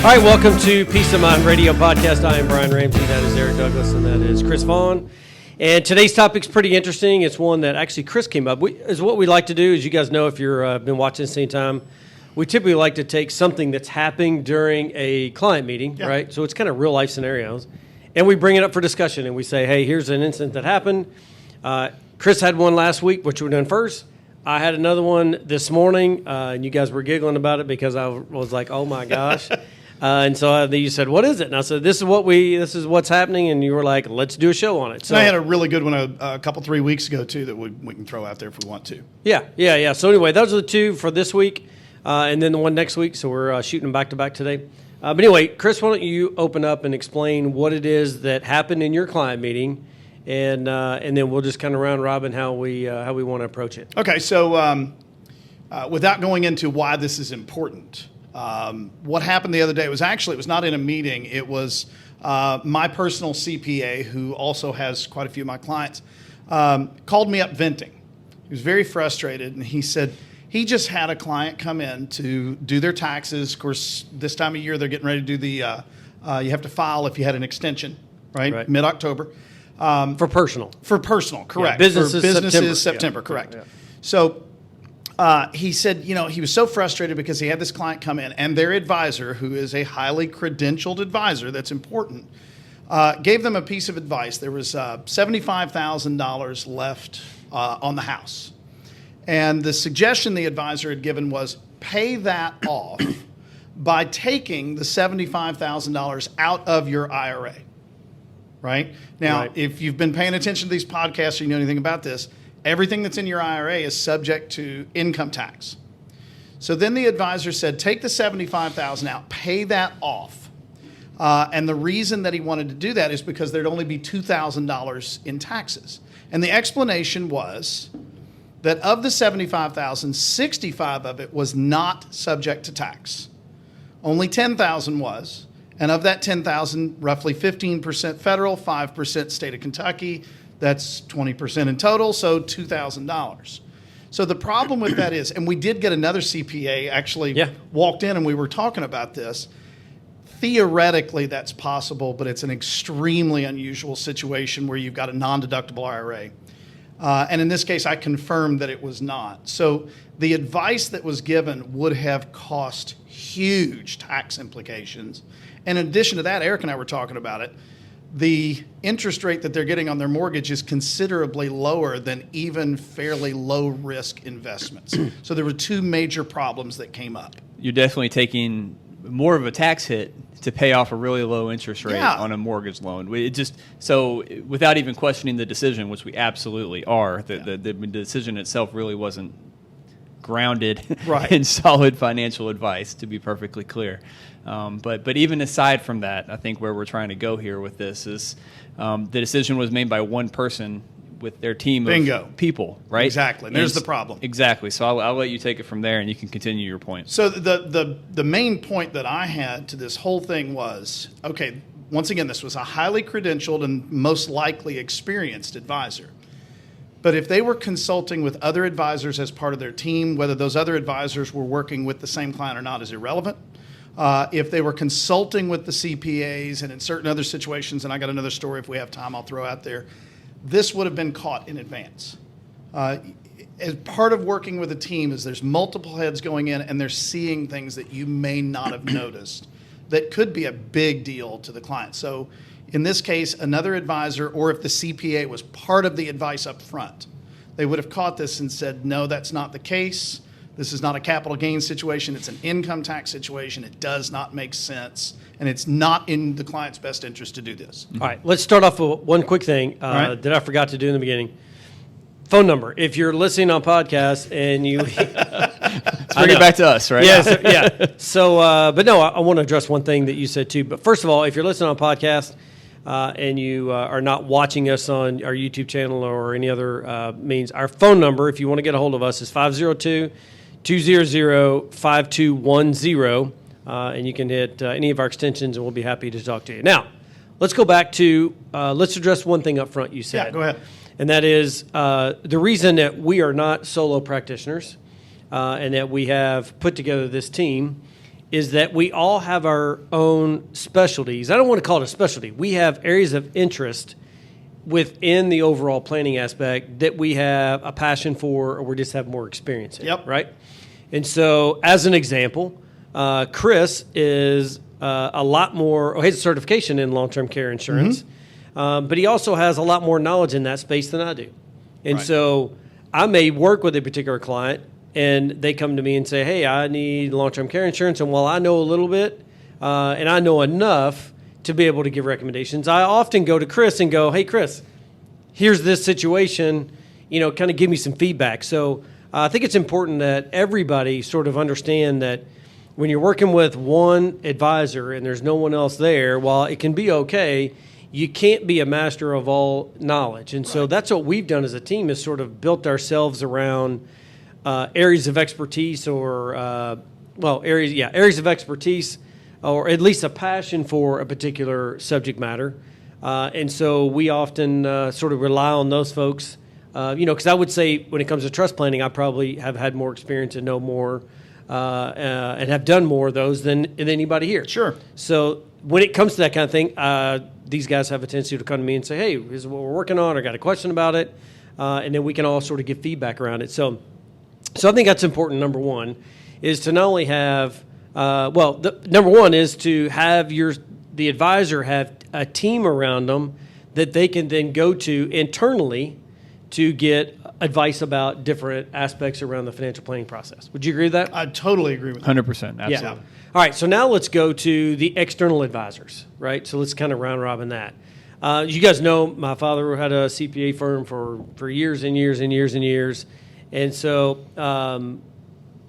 All right, welcome to Peace of Mind Radio Podcast. I am Brian Ramsey, that is Eric Douglas, and that is Chris Vaughn. And today's topic's pretty interesting. It's one that actually Chris came up with. Is what we like to do, as you guys know if you've been watching this any time, we typically like to take something that's happening during a client meeting, right? So it's kind of real life scenarios. And we bring it up for discussion, and we say, hey, here's an incident that happened. Chris had one last week, which we done first. I had another one this morning, and you guys were giggling about it because I was like, oh my gosh. And so you said, what is it? And I said, this is what's happening. And you were like, let's do a show on it. So and I had a really good one a couple, 3 weeks ago, too, that we can throw out there if we want to. Yeah. So anyway, those are the two for this week and then the one next week. So we're shooting them back to back today. But anyway, Chris, why don't you open up and explain what it is that happened in your client meeting, and then we'll just kind of round robin how we want to approach it. Okay, so without going into why this is important, what happened the other day was not in a meeting. It was my personal CPA, who also has quite a few of my clients, called me up venting. He was very frustrated, and he said he just had a client come in to do their taxes. Of course, this time of year, they're getting ready to do the you have to file if you had an extension, right? Mid-October. For personal, correct. Yeah, businesses, September, correct. Yeah. So he said, he was so frustrated because he had this client come in, and their advisor, who is a highly credentialed advisor, that's important, gave them a piece of advice. There was $75,000 left on the house. And the suggestion the advisor had given was pay that off by taking the $75,000 out of your IRA. Right? Now, if you've been paying attention to these podcasts or you know anything about this, everything that's in your IRA is subject to income tax. So then the advisor said, take the $75,000 out, pay that off. And the reason that he wanted to do that is because there'd only be $2,000 in taxes. And the explanation was that of the $75,000, $65,000 of it was not subject to tax. Only $10,000 was. And of that $10,000, roughly 15% federal, 5% state of Kentucky. That's 20% in total, so $2,000. So the problem with that is, and we did get another CPA actually walked in and we were talking about this. Theoretically, that's possible, but it's an extremely unusual situation where you've got a non-deductible IRA. And in this case, I confirmed that it was not. So the advice that was given would have cost huge tax implications. And in addition to that, Eric and I were talking about it, the interest rate that they're getting on their mortgage is considerably lower than even fairly low-risk investments. So there were two major problems that came up. You're definitely taking more of a tax hit to pay off a really low interest rate on a mortgage loan. So without even questioning the decision, which we absolutely are, the decision itself really wasn't grounded in solid financial advice, to be perfectly clear. But even aside from that, I think where we're trying to go here with this is the decision was made by one person with their team of people, right? Exactly. And there's the problem. Exactly. So I'll let you take it from there, and you can continue your point. So the main point that I had to this whole thing was, okay, once again, this was a highly credentialed and most likely experienced advisor. But if they were consulting with other advisors as part of their team, whether those other advisors were working with the same client or not is irrelevant. If they were consulting with the CPAs and in certain other situations, and I got another story if we have time I'll throw out there, this would have been caught in advance. As part of working with a team is there's multiple heads going in and they're seeing things that you may not have noticed that could be a big deal to the client. So in this case, another advisor, or if the CPA was part of the advice up front, they would have caught this and said, no, that's not the case. This is not a capital gains situation. It's an income tax situation. It does not make sense. And it's not in the client's best interest to do this. All right, let's start off with one quick thing that I forgot to do in the beginning. Phone number. If you're listening on podcast and you... Let's bring it back to us, right? So, but no, I want to address one thing that you said too. But first of all, if you're listening on podcast and you are not watching us on our YouTube channel or any other means, our phone number, if you want to get a hold of us, is 502-200-5210. And you can hit any of our extensions and we'll be happy to talk to you. Now, let's go back to, let's address one thing up front you said. Yeah, go ahead. And that is the reason that we are not solo practitioners and that we have put together this team is that we all have our own specialties. I don't want to call it a specialty. We have areas of interest within the overall planning aspect that we have a passion for, or we just have more experience in. Yep. Right? And so, as an example, Chris is a lot more, he has a certification in long-term care insurance, but he also has a lot more knowledge in that space than I do. And so I may work with a particular client, and they come to me and say, hey, I need long-term care insurance. And while I know a little bit, and I know enough to be able to give recommendations, I often go to Chris and go, hey, Chris, here's this situation, kind of give me some feedback. So I think it's important that everybody sort of understand that when you're working with one advisor and there's no one else there, while it can be okay, you can't be a master of all knowledge. And so that's what we've done as a team, is sort of built ourselves around areas of expertise, or areas of expertise, or at least a passion for a particular subject matter. And so we often sort of rely on those folks, because I would say when it comes to trust planning, I probably have had more experience and know more and have done more of those than anybody here. Sure. So when it comes to that kind of thing, these guys have a tendency to come to me and say, hey, this is what we're working on, or got a question about it, and then we can all sort of give feedback around it. So I think that's important. Number one is to not only have, number one is to have the advisor have a team around them that they can then go to internally to get advice about different aspects around the financial planning process. Would you agree with that? I totally agree with that. 100%. Absolutely. Yeah. All right, so now let's go to the external advisors, right? So let's kind of round robin that. You guys know my father had a CPA firm for years and years and years and years. And so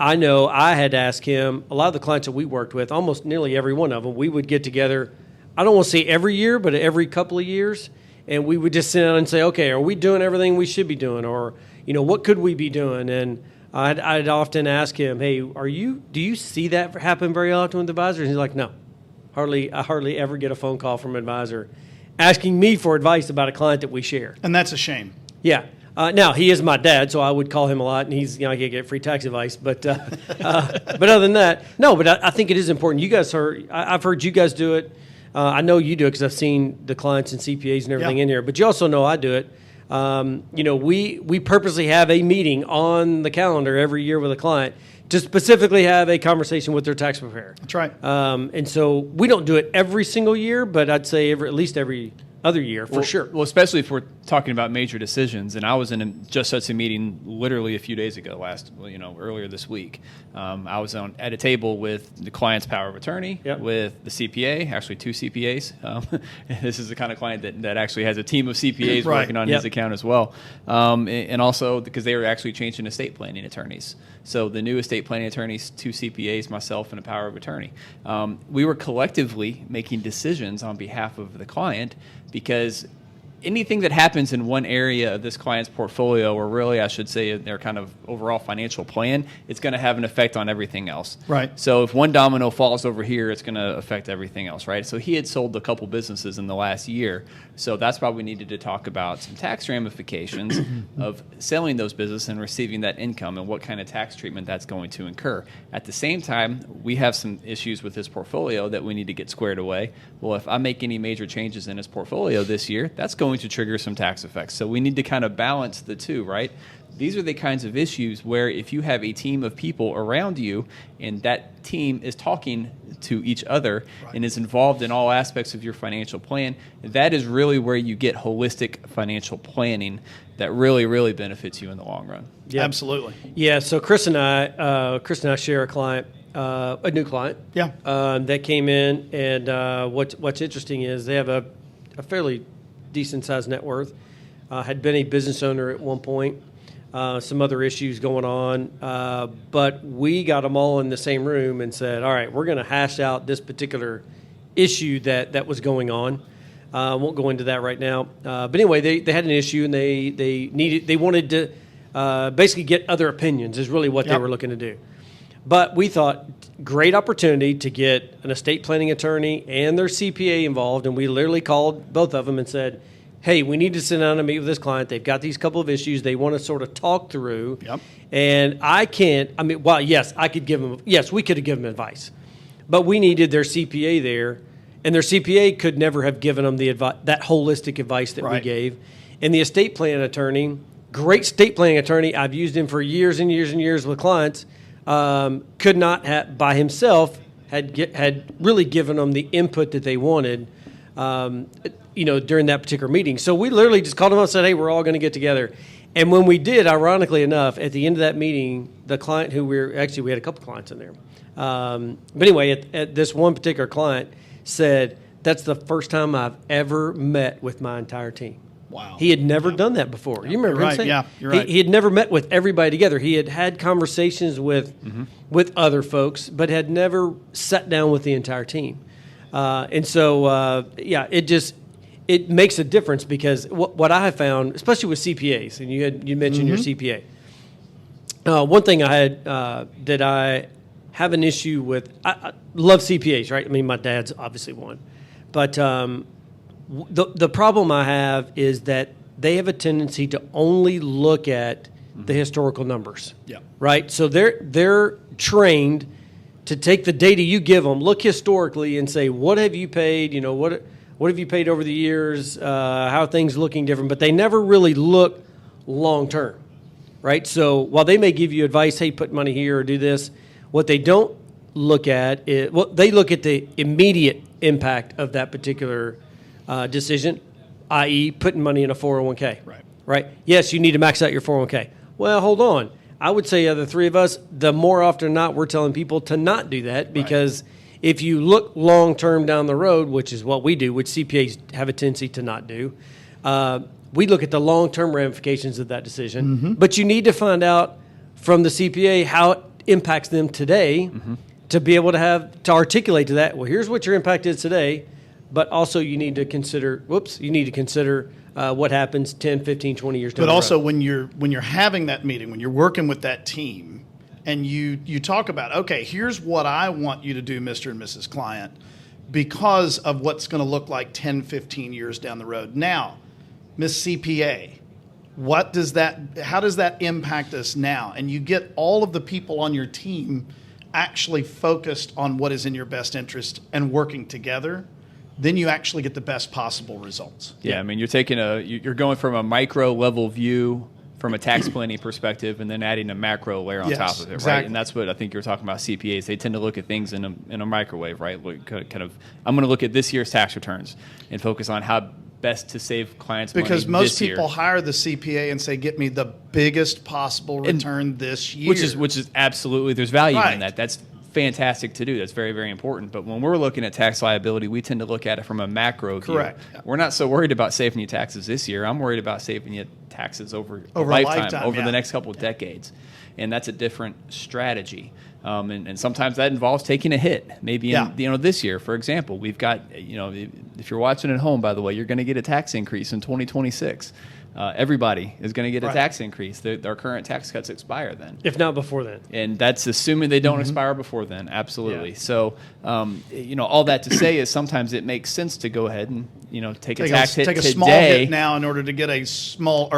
I know I had asked him, a lot of the clients that we worked with, almost nearly every one of them, we would get together, I don't want to say every year, but every couple of years, and we would just sit down and say, okay, are we doing everything we should be doing? Or, what could we be doing? And I'd often ask him, hey, do you see that happen very often with advisors? And he's like, no, I hardly ever get a phone call from an advisor asking me for advice about a client that we share. And that's a shame. Yeah. Now, he is my dad, so I would call him a lot, and he's, I get free tax advice. But other than that, no, but I think it is important. You guys I've heard you guys do it. I know you do it because I've seen the clients and CPAs and everything in here, but you also know I do it. We purposely have a meeting on the calendar every year with a client to specifically have a conversation with their tax preparer. That's right. And so we don't do it every single year, but I'd say at least every other year for sure. Well, especially if we're talking about major decisions, and I was in just such a meeting literally a few days ago, earlier this week. I was at a table with the client's power of attorney, with the CPA, actually two CPAs. This is the kind of client that actually has a team of CPAs working on his account as well. And also because they were actually changing estate planning attorneys. So the new estate planning attorneys, two CPAs, myself, and a power of attorney. We were collectively making decisions on behalf of the client, because anything that happens in one area of this client's portfolio, or really I should say their kind of overall financial plan, it's going to have an effect on everything else. Right. So if one domino falls over here, it's going to affect everything else, right? So he had sold a couple businesses in the last year. So that's why we needed to talk about some tax ramifications of selling those businesses and receiving that income, and what kind of tax treatment that's going to incur. At the same time, we have some issues with his portfolio that we need to get squared away. Well, if I make any major changes in his portfolio this year, that's going to trigger some tax effects. So we need to kind of balance the two, right? These are the kinds of issues where if you have a team of people around you, and that team is talking to each other and is involved in all aspects of your financial plan, that is really where you get holistic financial planning that really, really benefits you in the long run. Yeah, absolutely. Yeah. So Chris and I share a client, a new client. Yeah. That came in, and what's interesting is they have a fairly decent sized net worth. Had been a business owner at one point. Some other issues going on, but we got them all in the same room and said, all right, we're going to hash out this particular issue that was going on. I won't go into that right now. But anyway, they had an issue, and they wanted to basically get other opinions is really what they were looking to do. But we thought, great opportunity to get an estate planning attorney and their CPA involved, and we literally called both of them and said, hey, we need to sit down and meet with this client. They've got these couple of issues they want to sort of talk through. Yep. And we could have given them advice. but we needed their CPA there, and their CPA could never have given them that holistic advice that we gave. And the estate plan attorney, great estate planning attorney, I've used him for years and years and years with clients, could not have, by himself, had really given them the input that they wanted, during that particular meeting. So we literally just called them up and said, hey, we're all going to get together. And when we did, ironically enough, at the end of that meeting, the client we had a couple clients in there. But anyway, at this one particular client said, that's the first time I've ever met with my entire team. Wow. He had never done that before. You remember him saying? Yeah, you're right. He had never met with everybody together. He had conversations with other folks, but had never sat down with the entire team. It makes a difference because what I have found, especially with CPAs, and you mentioned your CPA. One thing I had that I have an issue with, I love CPAs, right? I mean, my dad's obviously one, but the problem I have is that they have a tendency to only look at the historical numbers. Yeah. Right? So they're trained to take the data you give them, look historically, and say, what have you paid? What have you paid over the years? How are things looking different? But they never really look long term, right? So while they may give you advice, hey, put money here or do this, what they don't look at is, they look at the immediate impact of that particular decision, i.e., putting money in a 401k. Right? Yes, you need to max out your 401k. Well, hold on. I would say of the three of us, the more often than not, we're telling people to not do that because if you look long-term down the road, which is what we do, which CPAs have a tendency to not do, we look at the long-term ramifications of that decision. But you need to find out from the CPA how it impacts them today to be able to articulate to that, well, here's what your impact is today, but also you need to consider, what happens 10, 15, 20 years down the road. But also when you're having that meeting, when you're working with that team, and you talk about, okay, here's what I want you to do, Mr. and Mrs. Client, because of what's going to look like 10, 15 years down the road. Now, Miss CPA, how does that impact us now? And you get all of the people on your team actually focused on what is in your best interest and working together, then you actually get the best possible results. Yeah, I mean, you're going from a micro level view from a tax planning perspective, and then adding a macro layer on top of it, exactly. right? And that's what I think you're talking about. CPAs, they tend to look at things in a microwave, right? I'm going to look at this year's tax returns and focus on how best to save clients money because most this people year. hire the CPA and say, "Get me the biggest possible return this year," which is absolutely, there's value Right. in that. That's fantastic to do. That's very, very important. But when we're looking at tax liability, we tend to look at it from a macro view. Correct. Yeah. We're not so worried about saving you taxes this year. I'm worried about saving you taxes over a lifetime, over yeah. the next couple of decades. And that's a different strategy. And sometimes that involves taking a hit. Maybe this year, for example, we've got, if you're watching at home, by the way, you're going to get a tax increase in 2026. Everybody is going to get a tax increase. Our current tax cuts expire then. If not before then. And that's assuming they don't expire before then. Absolutely. Yeah. So, all that to say is sometimes it makes sense to go ahead and, take a tax hit today. Take a small hit now in order to get a small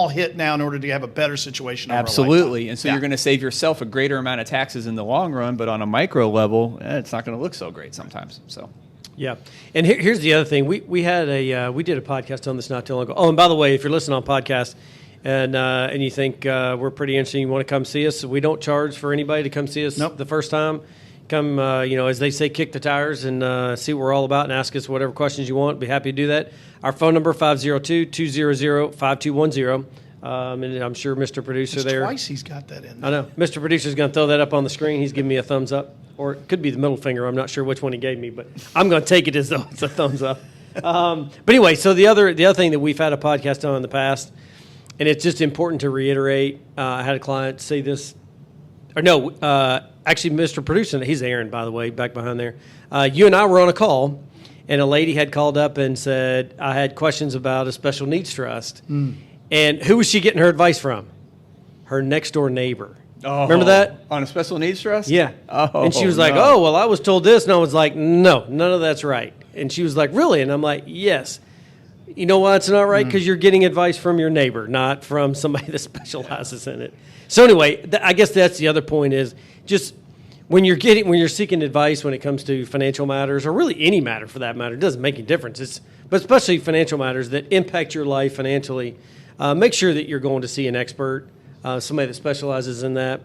hit now in order to have a better situation over Absolutely. a lifetime. And so you're going to save yourself a greater amount of taxes in the long run, but on a micro level, it's not going to look so great sometimes. So. Yeah, and here's the other thing. We did a podcast on this not too long ago. Oh, and by the way, if you're listening on podcast and you think we're pretty interesting, you want to come see us, we don't charge for anybody to come see us the first time. Come, as they say, kick the tires and see what we're all about and ask us whatever questions you want. Be happy to do that. Our phone number, 502-200-5210. And I'm sure Mr. Producer there. Twice he's got that in there. I know. Mr. Producer's going to throw that up on the screen. He's giving me a thumbs up. Or it could be the middle finger. I'm not sure which one he gave me, but I'm going to take it as though it's a thumbs up. But anyway, so the other thing that we've had a podcast on in the past, and it's just important to reiterate, I had a client say this, actually Mr. Producer, he's Aaron, by the way, back behind there. You and I were on a call, and a lady had called up and said, I had questions about a special needs trust. And who was she getting her advice from? Her next door neighbor. Oh, remember that? On a special needs trust? Yeah. Oh, and she was like, no. oh, well, I was told this. And I was like, no, none of that's right. And she was like, really? And I'm like, yes. You know why it's not right? Because you're getting advice from your neighbor, not from somebody that specializes in it. So anyway, I guess that's the other point is just when you're seeking advice when it comes to financial matters, or really any matter for that matter, it doesn't make any difference. But especially financial matters that impact your life financially, make sure that you're going to see an expert, somebody that specializes in that.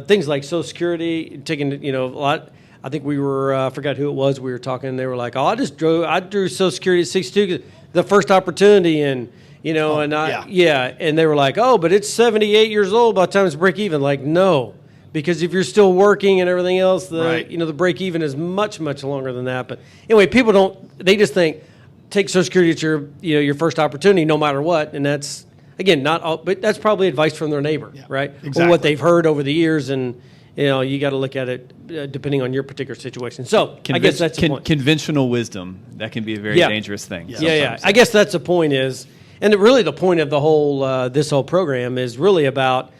Things like Social Security, taking a lot. I think we were I forgot who it was. We were talking, and they were like, "Oh, I drew Social Security at 62, the first opportunity," and and they were like, "Oh, but it's 78 years old by the time it's break even." Like, no. Because if you're still working and everything else, the break even is much, much longer than that. But anyway, people they just think take Social Security at your first opportunity, no matter what. And that's, again, not all, but that's probably advice from their neighbor, right? Exactly. Or what they've heard over the years, and you got to look at it depending on your particular situation. So I guess that's the point. Conventional wisdom, that can be a very dangerous thing. Yeah. I guess that's the point is, and really the point of the whole this whole program is really about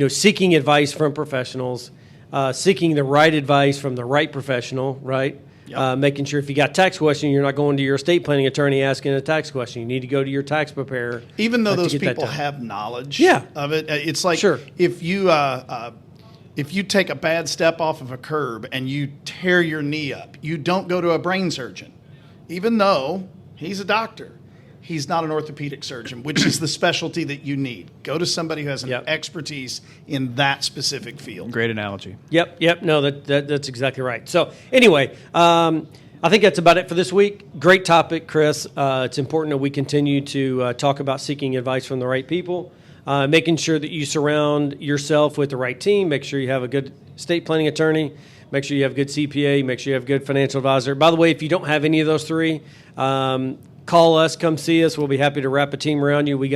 seeking advice from professionals, seeking the right advice from the right professional, right? Yep. Making sure if you got a tax question, you're not going to your estate planning attorney asking a tax question. You need to go to your tax preparer. Even though those people have knowledge of it, it's like if you take a bad step off of a curb and you tear your knee up, you don't go to a brain surgeon, even though he's a doctor. He's not an orthopedic surgeon, which is the specialty that you need. Go to somebody who has an expertise in that specific field. Great analogy. Yep. No, that's exactly right. So anyway, I think that's about it for this week. Great topic, Chris. It's important that we continue to talk about seeking advice from the right people, making sure that you surround yourself with the right team. Make sure you have a good estate planning attorney. Make sure you have a good CPA. Make sure you have a good financial advisor. By the way, if you don't have any of those three, call us, come see us. We'll be happy to wrap a team around you. We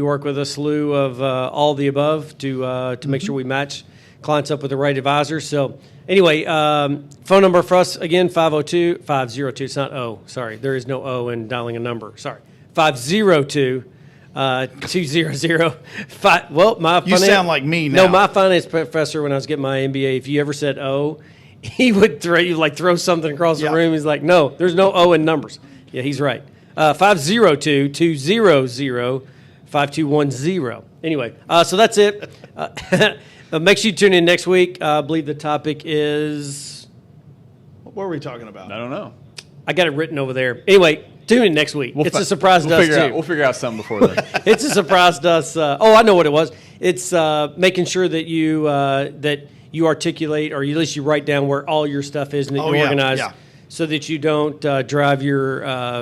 work with a slew of all the above to make sure we match clients up with the right advisors. So anyway, phone number for us, again, 502-502. It's not O. Sorry, there is no O in dialing a number. Sorry. 502-200. You sound like me now. No, my finance professor, when I was getting my MBA, if you ever said O, he would throw something across the room. He's like, no, there's no O in numbers. Yeah, he's right. 502-200-5210. Anyway, so that's it. Make sure you tune in next week. I believe the topic is... What were we talking about? I don't know. I got it written over there. Anyway, tune in next week. It's a surprise to us, too. We'll figure out something before then. It's a surprise to us. I know what it was. It's making sure that you articulate, or at least you write down where all your stuff is and that you organize. Yeah. So that you don't drive your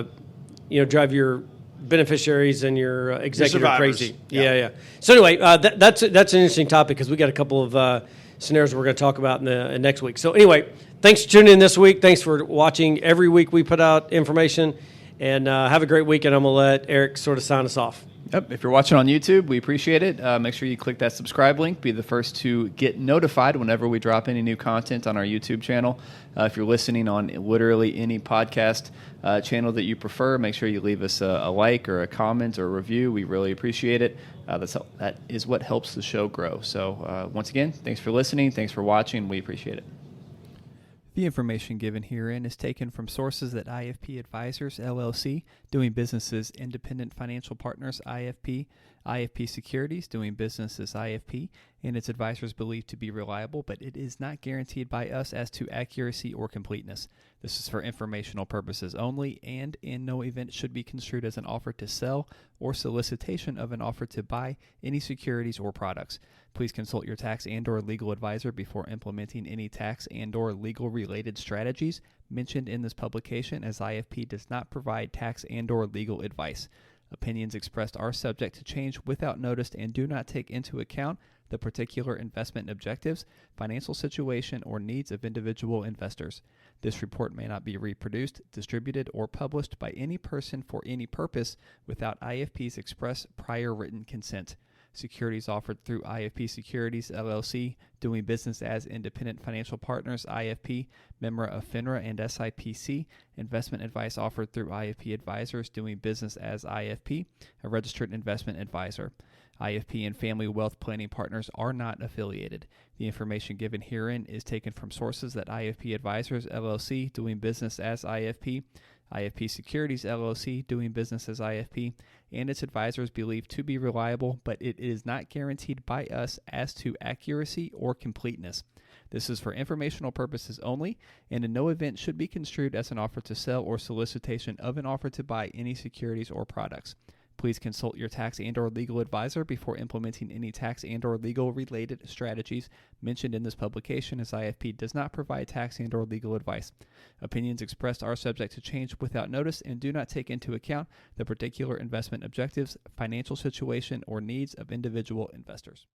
beneficiaries and your executive crazy. Yeah. So anyway, that's an interesting topic because we got a couple of scenarios we're going to talk about in the next week. So anyway, thanks for tuning in this week. Thanks for watching. Every week we put out information, and have a great week. And I'm going to let Eric sort of sign us off. Yep. If you're watching on YouTube, we appreciate it. Make sure you click that subscribe link. Be the first to get notified whenever we drop any new content on our YouTube channel. If you're listening on literally any podcast channel that you prefer, make sure you leave us a like or a comment or a review. We really appreciate it. That is what helps the show grow. So once again, thanks for listening. Thanks for watching. We appreciate it. The information given herein is taken from sources that IFP Advisors, LLC, doing business as Independent Financial Partners, IFP, IFP Securities, doing business as IFP, and its advisors believed to be reliable, but it is not guaranteed by us as to accuracy or completeness. This is for informational purposes only, and in no event should be construed as an offer to sell or solicitation of an offer to buy any securities or products. Please consult your tax and/or legal advisor before implementing any tax and/or legal-related strategies mentioned in this publication, as IFP does not provide tax and/or legal advice. Opinions expressed are subject to change without notice and do not take into account the particular investment objectives, financial situation, or needs of individual investors. This report may not be reproduced, distributed, or published by any person for any purpose without IFP's express prior written consent. Securities offered through IFP Securities, LLC, doing business as Independent Financial Partners, IFP, member of FINRA and SIPC. Investment advice offered through IFP Advisors, doing business as IFP, a registered investment advisor. IFP and Family Wealth Planning Partners are not affiliated. The information given herein is taken from sources that IFP Advisors, LLC, doing business as IFP, IFP Securities LLC, doing business as IFP, and its advisors believed to be reliable, but it is not guaranteed by us as to accuracy or completeness. This is for informational purposes only, and in no event should be construed as an offer to sell or solicitation of an offer to buy any securities or products. Please consult your tax and/or legal advisor before implementing any tax and/or legal related strategies mentioned in this publication, as IFP does not provide tax and/or legal advice. Opinions expressed are subject to change without notice and do not take into account the particular investment objectives, financial situation, or needs of individual investors.